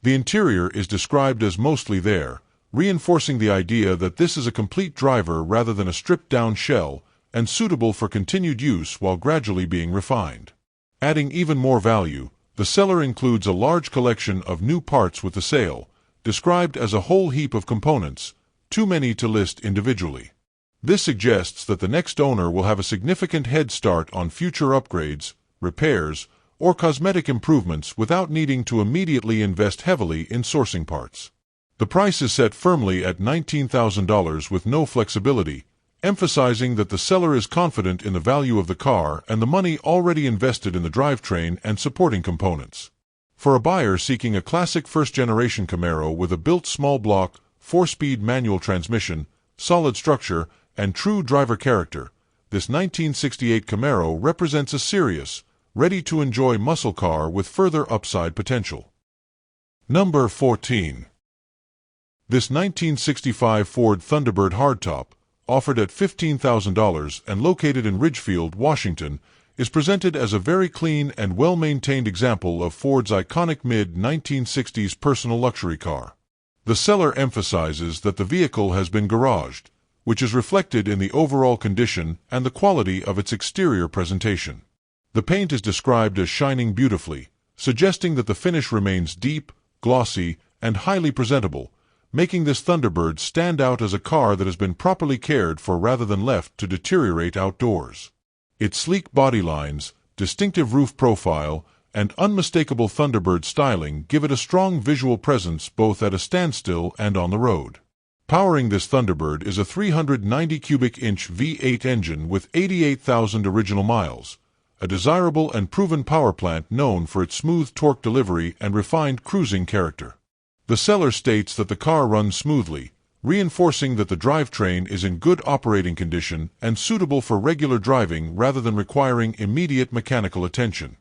The interior is described as mostly there, reinforcing the idea that this is a complete driver rather than a stripped-down shell and suitable for continued use while gradually being refined. Adding even more value, the seller includes a large collection of new parts with the sale, described as a whole heap of components, too many to list individually. This suggests that the next owner will have a significant head start on future upgrades, repairs, or cosmetic improvements without needing to immediately invest heavily in sourcing parts. The price is set firmly at $19,000 with no flexibility, emphasizing that the seller is confident in the value of the car and the money already invested in the drivetrain and supporting components. For a buyer seeking a classic first-generation Camaro with a built small-block, 4-speed manual transmission, solid structure, and true driver character, this 1968 Camaro represents a serious, ready-to-enjoy muscle car with further upside potential. Number 14. This 1965 Ford Thunderbird hardtop, offered at $15,000 and located in Ridgefield, Washington, is presented as a very clean and well-maintained example of Ford's iconic mid-1960s personal luxury car. The seller emphasizes that the vehicle has been garaged, which is reflected in the overall condition and the quality of its exterior presentation. The paint is described as shining beautifully, suggesting that the finish remains deep, glossy, and highly presentable, making this Thunderbird stand out as a car that has been properly cared for rather than left to deteriorate outdoors. Its sleek body lines, distinctive roof profile, and unmistakable Thunderbird styling give it a strong visual presence both at a standstill and on the road. Powering this Thunderbird is a 390 cubic inch V8 engine with 88,000 original miles, a desirable and proven power plant known for its smooth torque delivery and refined cruising character. The seller states that the car runs smoothly, reinforcing that the drivetrain is in good operating condition and suitable for regular driving rather than requiring immediate mechanical attention.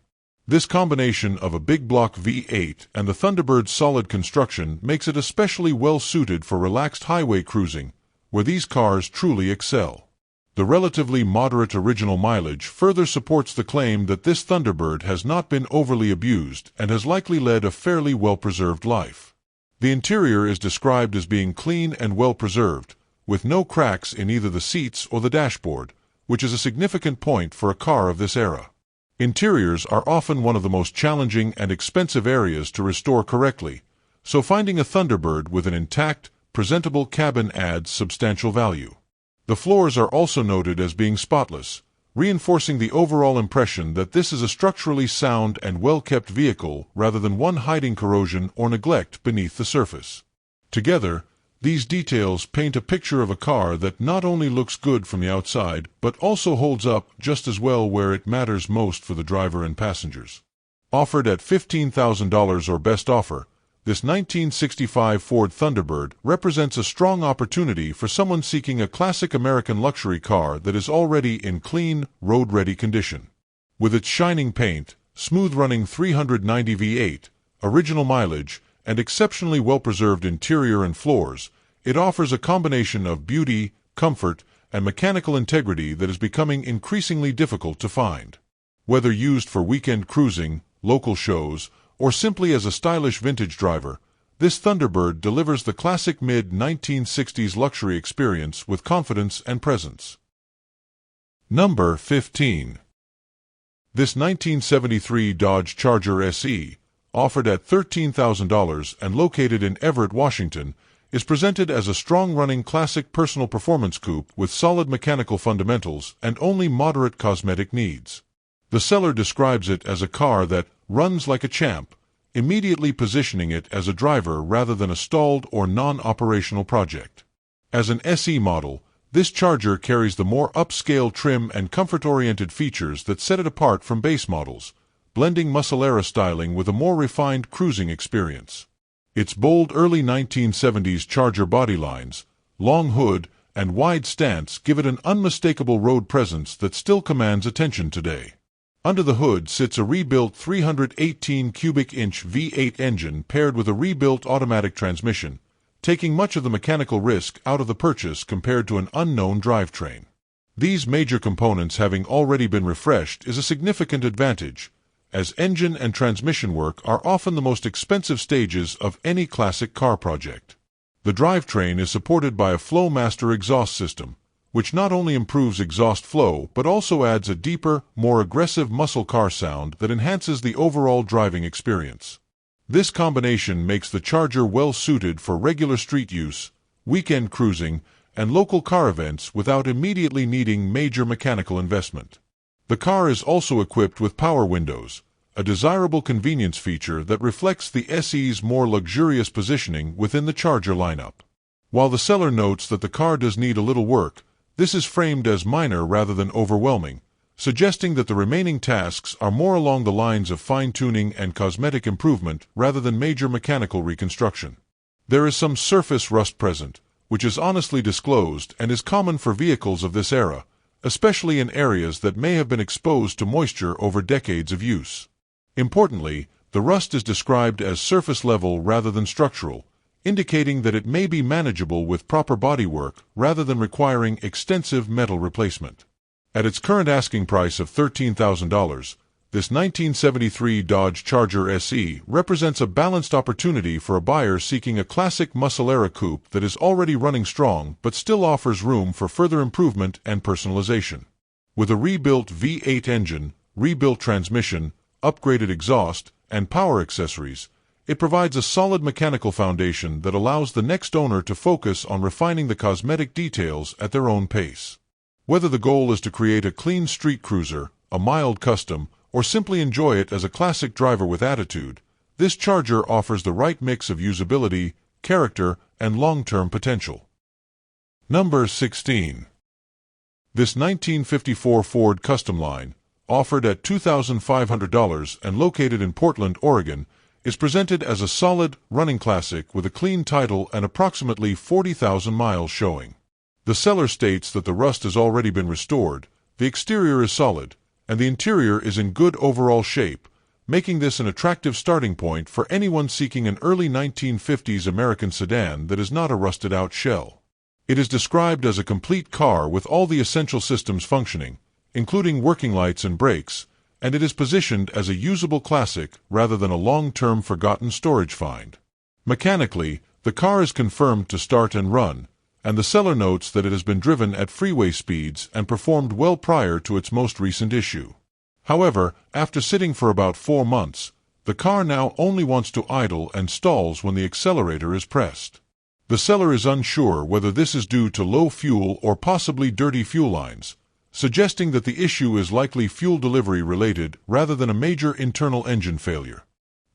This combination of a big block V8 and the Thunderbird's solid construction makes it especially well suited for relaxed highway cruising, where these cars truly excel. The relatively moderate original mileage further supports the claim that this Thunderbird has not been overly abused and has likely led a fairly well-preserved life. The interior is described as being clean and well-preserved, with no cracks in either the seats or the dashboard, which is a significant point for a car of this era. Interiors are often one of the most challenging and expensive areas to restore correctly, so finding a Thunderbird with an intact, presentable cabin adds substantial value. The floors are also noted as being spotless, reinforcing the overall impression that this is a structurally sound and well-kept vehicle rather than one hiding corrosion or neglect beneath the surface. Together, these details paint a picture of a car that not only looks good from the outside but also holds up just as well where it matters most for the driver and passengers. Offered at $15,000 or best offer, this 1965 Ford Thunderbird represents a strong opportunity for someone seeking a classic American luxury car that is already in clean, road-ready condition. With its shining paint, smooth-running 390 V8, original mileage, and exceptionally well-preserved interior and floors, it offers a combination of beauty, comfort, and mechanical integrity that is becoming increasingly difficult to find. Whether used for weekend cruising, local shows, or simply as a stylish vintage driver, this Thunderbird delivers the classic mid-1960s luxury experience with confidence and presence. Number 15. This 1973 Dodge Charger SE, offered at $13,000 and located in Everett, Washington, is presented as a strong-running classic personal performance coupe with solid mechanical fundamentals and only moderate cosmetic needs. The seller describes it as a car that runs like a champ, immediately positioning it as a driver rather than a stalled or non-operational project. As an SE model, this Charger carries the more upscale trim and comfort-oriented features that set it apart from base models, blending muscle-era styling with a more refined cruising experience. Its bold early 1970s Charger body lines, long hood, and wide stance give it an unmistakable road presence that still commands attention today. Under the hood sits a rebuilt 318 cubic inch V8 engine paired with a rebuilt automatic transmission, taking much of the mechanical risk out of the purchase compared to an unknown drivetrain. These major components having already been refreshed is a significant advantage, as engine and transmission work are often the most expensive stages of any classic car project. The drivetrain is supported by a Flowmaster exhaust system, which not only improves exhaust flow but also adds a deeper, more aggressive muscle car sound that enhances the overall driving experience. This combination makes the Charger well suited for regular street use, weekend cruising, and local car events without immediately needing major mechanical investment. The car is also equipped with power windows, a desirable convenience feature that reflects the SE's more luxurious positioning within the Charger lineup. While the seller notes that the car does need a little work, this is framed as minor rather than overwhelming, suggesting that the remaining tasks are more along the lines of fine-tuning and cosmetic improvement rather than major mechanical reconstruction. There is some surface rust present, which is honestly disclosed and is common for vehicles of this era, especially in areas that may have been exposed to moisture over decades of use. Importantly, the rust is described as surface level rather than structural, indicating that it may be manageable with proper bodywork rather than requiring extensive metal replacement. At its current asking price of $13,000, this 1973 Dodge Charger SE represents a balanced opportunity for a buyer seeking a classic muscle-era coupe that is already running strong but still offers room for further improvement and personalization. With a rebuilt V8 engine, rebuilt transmission, upgraded exhaust, and power accessories, it provides a solid mechanical foundation that allows the next owner to focus on refining the cosmetic details at their own pace. Whether the goal is to create a clean street cruiser, a mild custom, or simply enjoy it as a classic driver with attitude, this Charger offers the right mix of usability, character, and long-term potential. Number 16. This 1954 Ford Customline, offered at $2,500 and located in Portland, Oregon, is presented as a solid, running classic with a clean title and approximately 40,000 miles showing. The seller states that the rust has already been restored, the exterior is solid, and the interior is in good overall shape, making this an attractive starting point for anyone seeking an early 1950s American sedan that is not a rusted-out shell. It is described as a complete car with all the essential systems functioning, including working lights and brakes, and it is positioned as a usable classic rather than a long-term forgotten storage find. Mechanically, the car is confirmed to start and run, and the seller notes that it has been driven at freeway speeds and performed well prior to its most recent issue. However, after sitting for about 4 months, the car now only wants to idle and stalls when the accelerator is pressed. The seller is unsure whether this is due to low fuel or possibly dirty fuel lines, suggesting that the issue is likely fuel delivery related rather than a major internal engine failure.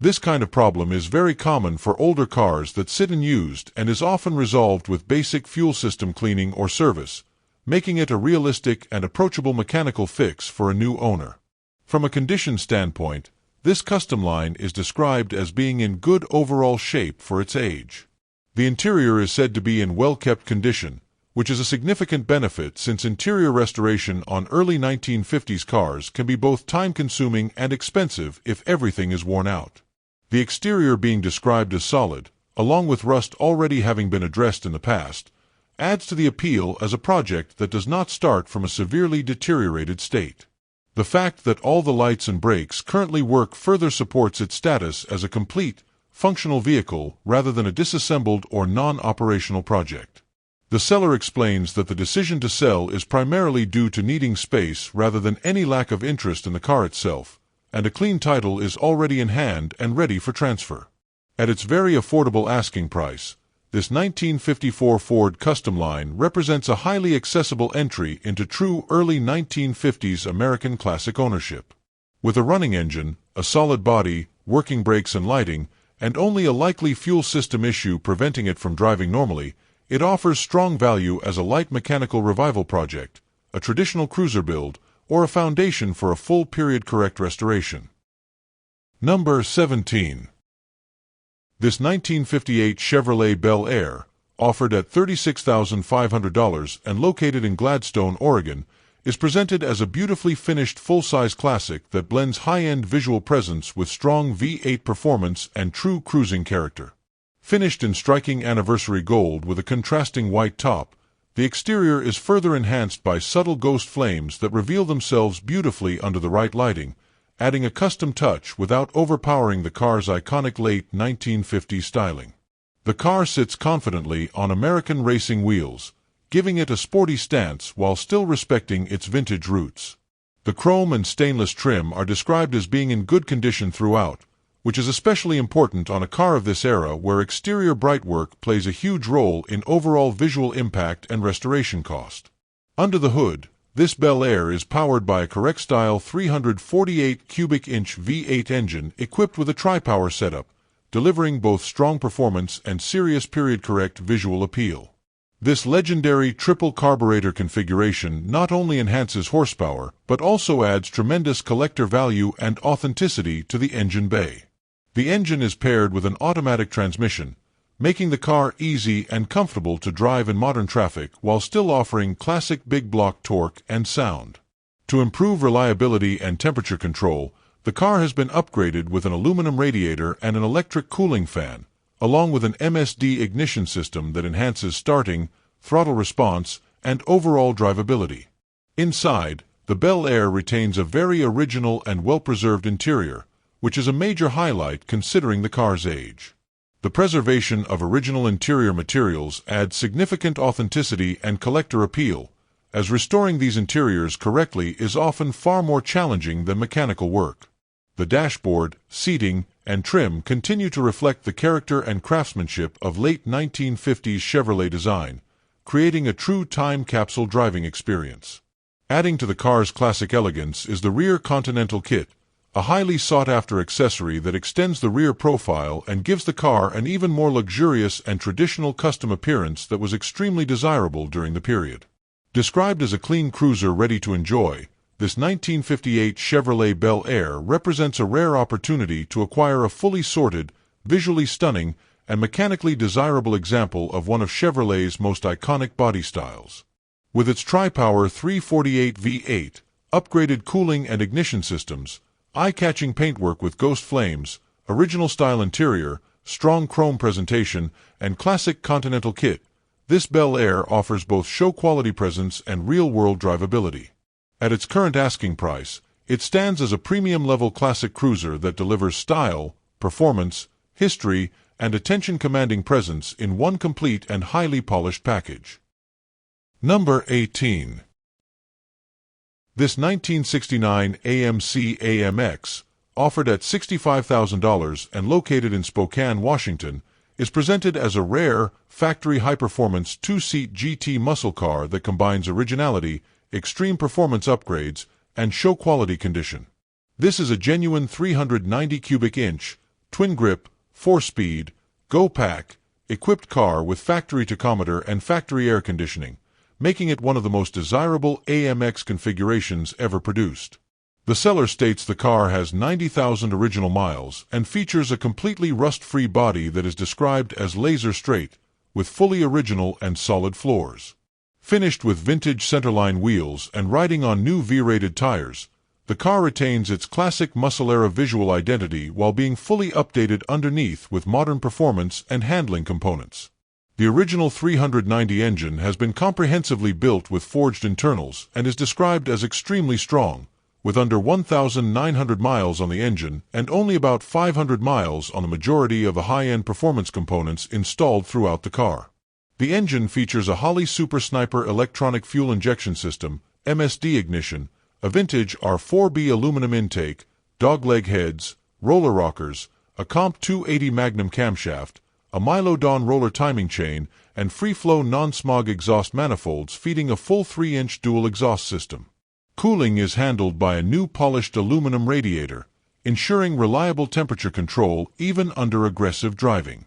This kind of problem is very common for older cars that sit unused and is often resolved with basic fuel system cleaning or service, making it a realistic and approachable mechanical fix for a new owner. From a condition standpoint, this Customline is described as being in good overall shape for its age. The interior is said to be in well-kept condition, which is a significant benefit since interior restoration on early 1950s cars can be both time-consuming and expensive if everything is worn out. The exterior being described as solid, along with rust already having been addressed in the past, adds to the appeal as a project that does not start from a severely deteriorated state. The fact that all the lights and brakes currently work further supports its status as a complete, functional vehicle rather than a disassembled or non-operational project. The seller explains that the decision to sell is primarily due to needing space rather than any lack of interest in the car itself, and a clean title is already in hand and ready for transfer. At its very affordable asking price, this 1954 Ford Customline represents a highly accessible entry into true early 1950s American classic ownership. With a running engine, a solid body, working brakes and lighting, and only a likely fuel system issue preventing it from driving normally, it offers strong value as a light mechanical revival project, a traditional cruiser build, or a foundation for a full-period correct restoration. Number 17. This 1958 Chevrolet Bel Air, offered at $36,500 and located in Gladstone, Oregon, is presented as a beautifully finished full-size classic that blends high-end visual presence with strong V8 performance and true cruising character. Finished in striking anniversary gold with a contrasting white top, The exterior is further enhanced by subtle ghost flames that reveal themselves beautifully under the right lighting, adding a custom touch without overpowering the car's iconic late 1950s styling. The car sits confidently on American racing wheels, giving it a sporty stance while still respecting its vintage roots. The chrome and stainless trim are described as being in good condition throughout, which is especially important on a car of this era where exterior brightwork plays a huge role in overall visual impact and restoration cost. Under the hood, this Bel Air is powered by a correct-style 348 cubic inch V8 engine equipped with a tri-power setup, delivering both strong performance and serious period-correct visual appeal. This legendary triple carburetor configuration not only enhances horsepower, but also adds tremendous collector value and authenticity to the engine bay. The engine is paired with an automatic transmission, making the car easy and comfortable to drive in modern traffic while still offering classic big block torque and sound. To improve reliability and temperature control, the car has been upgraded with an aluminum radiator and an electric cooling fan, along with an MSD ignition system that enhances starting, throttle response, and overall drivability. Inside, the Bel Air retains a very original and well-preserved interior, which is a major highlight considering the car's age. The preservation of original interior materials adds significant authenticity and collector appeal, as restoring these interiors correctly is often far more challenging than mechanical work. The dashboard, seating, and trim continue to reflect the character and craftsmanship of late 1950s Chevrolet design, creating a true time capsule driving experience. Adding to the car's classic elegance is the rear Continental kit, a highly sought-after accessory that extends the rear profile and gives the car an even more luxurious and traditional custom appearance that was extremely desirable during the period. Described as a clean cruiser ready to enjoy, this 1958 Chevrolet Bel Air represents a rare opportunity to acquire a fully sorted, visually stunning, and mechanically desirable example of one of Chevrolet's most iconic body styles. With its tri-power 348 V8, upgraded cooling and ignition systems, eye-catching paintwork with ghost flames, original-style interior, strong chrome presentation, and classic Continental kit, this Bel Air offers both show-quality presence and real-world drivability. At its current asking price, it stands as a premium-level classic cruiser that delivers style, performance, history, and attention-commanding presence in one complete and highly polished package. Number 18. This 1969 AMC AMX, offered at $65,000 and located in Spokane, Washington, is presented as a rare, factory high-performance two-seat GT muscle car that combines originality, extreme performance upgrades, and show-quality condition. This is a genuine 390 cubic inch, twin-grip, 4-speed, go-pack, equipped car with factory tachometer and factory air conditioning, making it one of the most desirable AMX configurations ever produced. The seller states the car has 90,000 original miles and features a completely rust-free body that is described as laser straight, with fully original and solid floors. Finished with vintage centerline wheels and riding on new V-rated tires, the car retains its classic muscle-era visual identity while being fully updated underneath with modern performance and handling components. The original 390 engine has been comprehensively built with forged internals and is described as extremely strong, with under 1,900 miles on the engine and only about 500 miles on the majority of the high-end performance components installed throughout the car. The engine features a Holley Super Sniper electronic fuel injection system, MSD ignition, a vintage R4B aluminum intake, dogleg heads, roller rockers, a Comp 280 Magnum camshaft, a Milo Dawn roller timing chain, and free-flow non-smog exhaust manifolds feeding a full 3-inch dual exhaust system. Cooling is handled by a new polished aluminum radiator, ensuring reliable temperature control even under aggressive driving.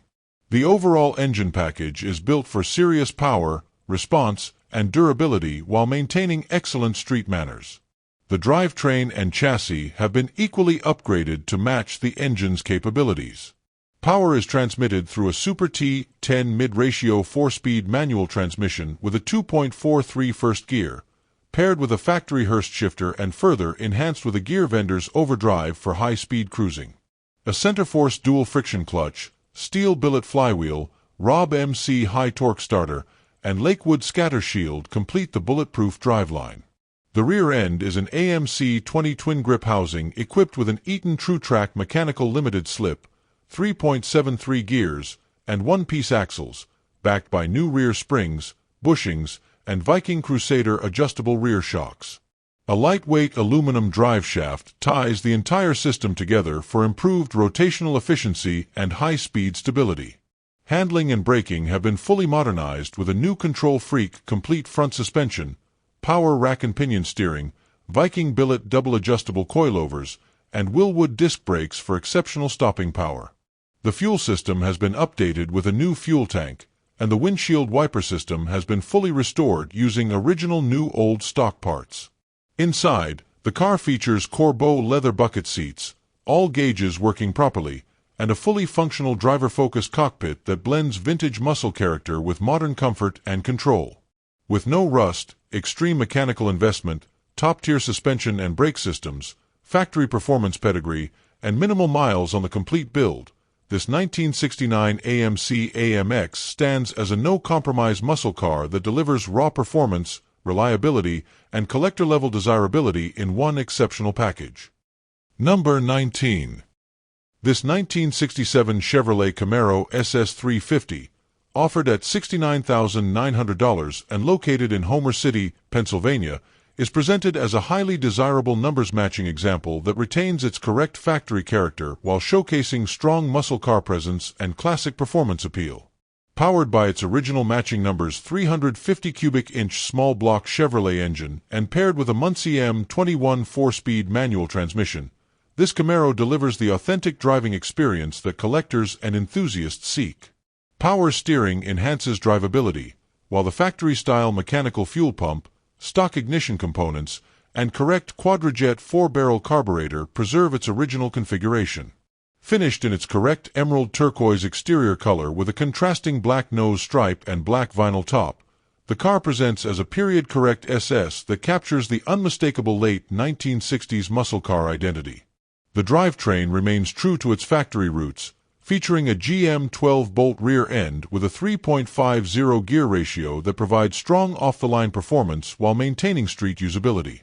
The overall engine package is built for serious power, response, and durability while maintaining excellent street manners. The drivetrain and chassis have been equally upgraded to match the engine's capabilities. Power is transmitted through a Super T10 mid-ratio 4-speed manual transmission with a 2.43 first gear, paired with a factory Hurst shifter and further enhanced with a gear vendor's overdrive for high-speed cruising. A center-force dual-friction clutch, steel billet flywheel, Rob MC high-torque starter, and Lakewood scatter shield complete the bulletproof driveline. The rear end is an AMC 20 twin-grip housing equipped with an Eaton TrueTrack mechanical limited slip, 3.73 gears, and one-piece axles, backed by new rear springs, bushings, and Viking Crusader adjustable rear shocks. A lightweight aluminum driveshaft ties the entire system together for improved rotational efficiency and high-speed stability. Handling and braking have been fully modernized with a new Control Freak complete front suspension, power rack and pinion steering, Viking billet double adjustable coilovers, and Willwood disc brakes for exceptional stopping power. The fuel system has been updated with a new fuel tank, and the windshield wiper system has been fully restored using original new old stock parts. Inside, the car features Corbeau leather bucket seats, all gauges working properly, and a fully functional driver-focused cockpit that blends vintage muscle character with modern comfort and control. With no rust, extreme mechanical investment, top-tier suspension and brake systems, factory performance pedigree, and minimal miles on the complete build, this 1969 AMC AMX stands as a no-compromise muscle car that delivers raw performance, reliability, and collector-level desirability in one exceptional package. Number 19. This 1967 Chevrolet Camaro SS 350, offered at $69,900 and located in Homer City, Pennsylvania, is presented as a highly desirable numbers-matching example that retains its correct factory character while showcasing strong muscle car presence and classic performance appeal. Powered by its original matching numbers 350 cubic inch small block Chevrolet engine and paired with a Muncie M21 4-speed manual transmission, this Camaro delivers the authentic driving experience that collectors and enthusiasts seek. Power steering enhances drivability, while the factory-style mechanical fuel pump, stock ignition components, and correct quadrajet 4-barrel carburetor preserve its original configuration. Finished in its correct emerald turquoise exterior color with a contrasting black nose stripe and black vinyl top, the car presents as a period-correct SS that captures the unmistakable late 1960s muscle car identity. The drivetrain remains true to its factory roots, featuring a GM 12-bolt rear end with a 3.50 gear ratio that provides strong off-the-line performance while maintaining street usability.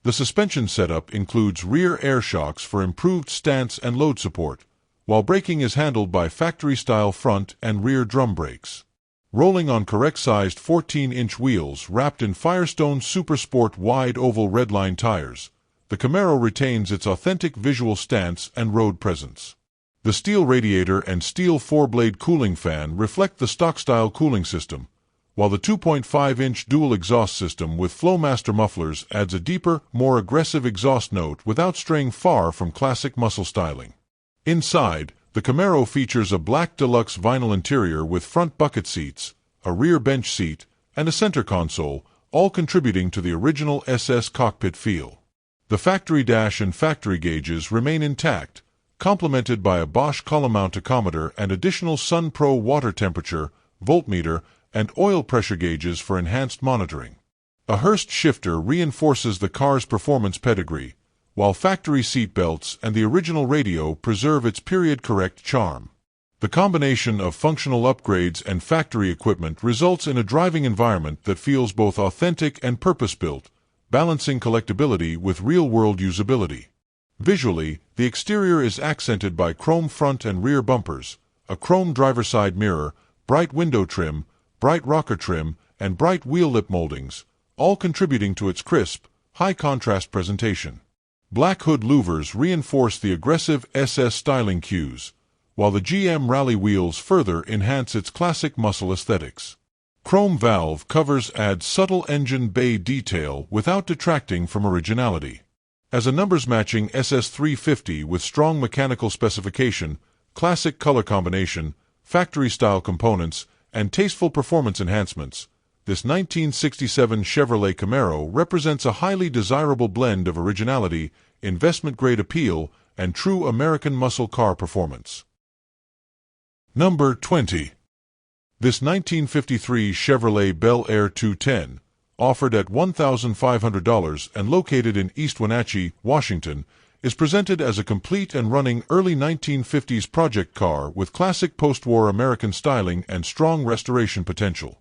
The suspension setup includes rear air shocks for improved stance and load support, while braking is handled by factory-style front and rear drum brakes. Rolling on correct-sized 14-inch wheels wrapped in Firestone Supersport wide oval redline tires, the Camaro retains its authentic visual stance and road presence. The steel radiator and steel 4-blade cooling fan reflect the stock-style cooling system, while the 2.5-inch dual exhaust system with Flowmaster mufflers adds a deeper, more aggressive exhaust note without straying far from classic muscle styling. Inside, the Camaro features a black deluxe vinyl interior with front bucket seats, a rear bench seat, and a center console, all contributing to the original SS cockpit feel. The factory dash and factory gauges remain intact, complemented by a Bosch column mount tachometer and additional Sun Pro water temperature, voltmeter, and oil pressure gauges for enhanced monitoring. A Hurst shifter reinforces the car's performance pedigree, while factory seat belts and the original radio preserve its period-correct charm. The combination of functional upgrades and factory equipment results in a driving environment that feels both authentic and purpose-built, balancing collectability with real-world usability. Visually, the exterior is accented by chrome front and rear bumpers, a chrome driver side mirror, bright window trim, bright rocker trim, and bright wheel lip moldings, all contributing to its crisp, high-contrast presentation. Black hood louvers reinforce the aggressive SS styling cues, while the GM rally wheels further enhance its classic muscle aesthetics. Chrome valve covers add subtle engine bay detail without detracting from originality. As a numbers-matching SS 350 with strong mechanical specification, classic color combination, factory-style components, and tasteful performance enhancements, this 1967 Chevrolet Camaro represents a highly desirable blend of originality, investment-grade appeal, and true American muscle car performance. Number 20. This 1953 Chevrolet Bel Air 210, offered at $1,500 and located in East Wenatchee, Washington, is presented as a complete and running early 1950s project car with classic post-war American styling and strong restoration potential.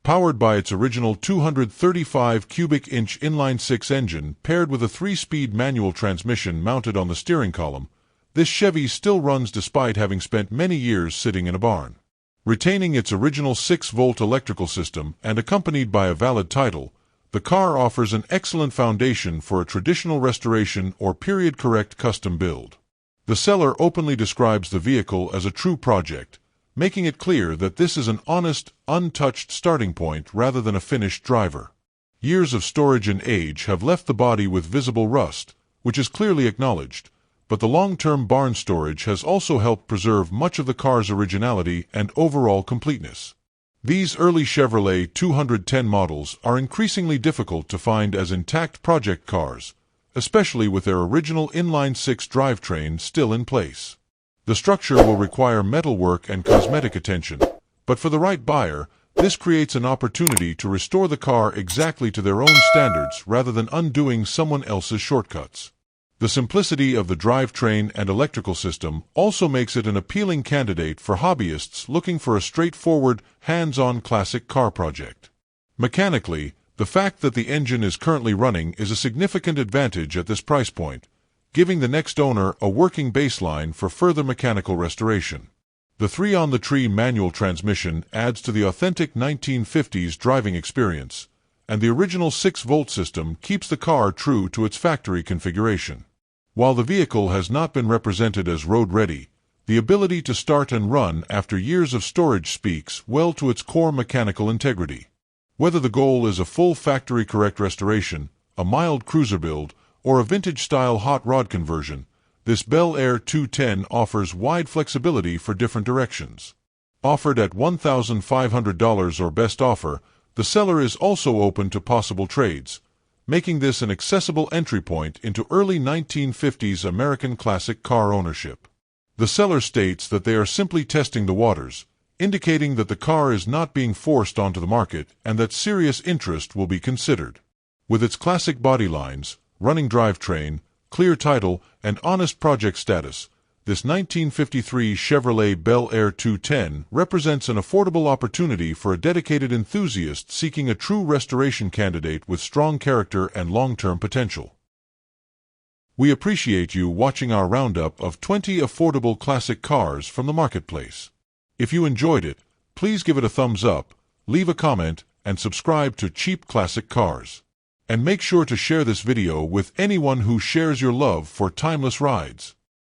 Powered by its original 235 cubic inch inline-six engine paired with a 3-speed manual transmission mounted on the steering column, this Chevy still runs despite having spent many years sitting in a barn. Retaining its original 6-volt electrical system and accompanied by a valid title, the car offers an excellent foundation for a traditional restoration or period-correct custom build. The seller openly describes the vehicle as a true project, making it clear that this is an honest, untouched starting point rather than a finished driver. Years of storage and age have left the body with visible rust, which is clearly acknowledged, but the long-term barn storage has also helped preserve much of the car's originality and overall completeness. These early Chevrolet 210 models are increasingly difficult to find as intact project cars, especially with their original inline-six drivetrain still in place. The structure will require metalwork and cosmetic attention, but for the right buyer, this creates an opportunity to restore the car exactly to their own standards rather than undoing someone else's shortcuts. The simplicity of the drivetrain and electrical system also makes it an appealing candidate for hobbyists looking for a straightforward, hands-on classic car project. Mechanically, the fact that the engine is currently running is a significant advantage at this price point, giving the next owner a working baseline for further mechanical restoration. The 3-on-the-tree manual transmission adds to the authentic 1950s driving experience, and the original 6-volt system keeps the car true to its factory configuration. While the vehicle has not been represented as road-ready, the ability to start and run after years of storage speaks well to its core mechanical integrity. Whether the goal is a full factory-correct restoration, a mild cruiser build, or a vintage-style hot rod conversion, this Bel Air 210 offers wide flexibility for different directions. Offered at $1,500 or best offer, the seller is also open to possible trades, making this an accessible entry point into early 1950s American classic car ownership. The seller states that they are simply testing the waters, indicating that the car is not being forced onto the market and that serious interest will be considered. With its classic body lines, running drivetrain, clear title, and honest project status, this 1953 Chevrolet Bel Air 210 represents an affordable opportunity for a dedicated enthusiast seeking a true restoration candidate with strong character and long-term potential. We appreciate you watching our roundup of 20 affordable classic cars from the marketplace. If you enjoyed it, please give it a thumbs up, leave a comment, and subscribe to Cheap Classic Cars. And make sure to share this video with anyone who shares your love for timeless rides.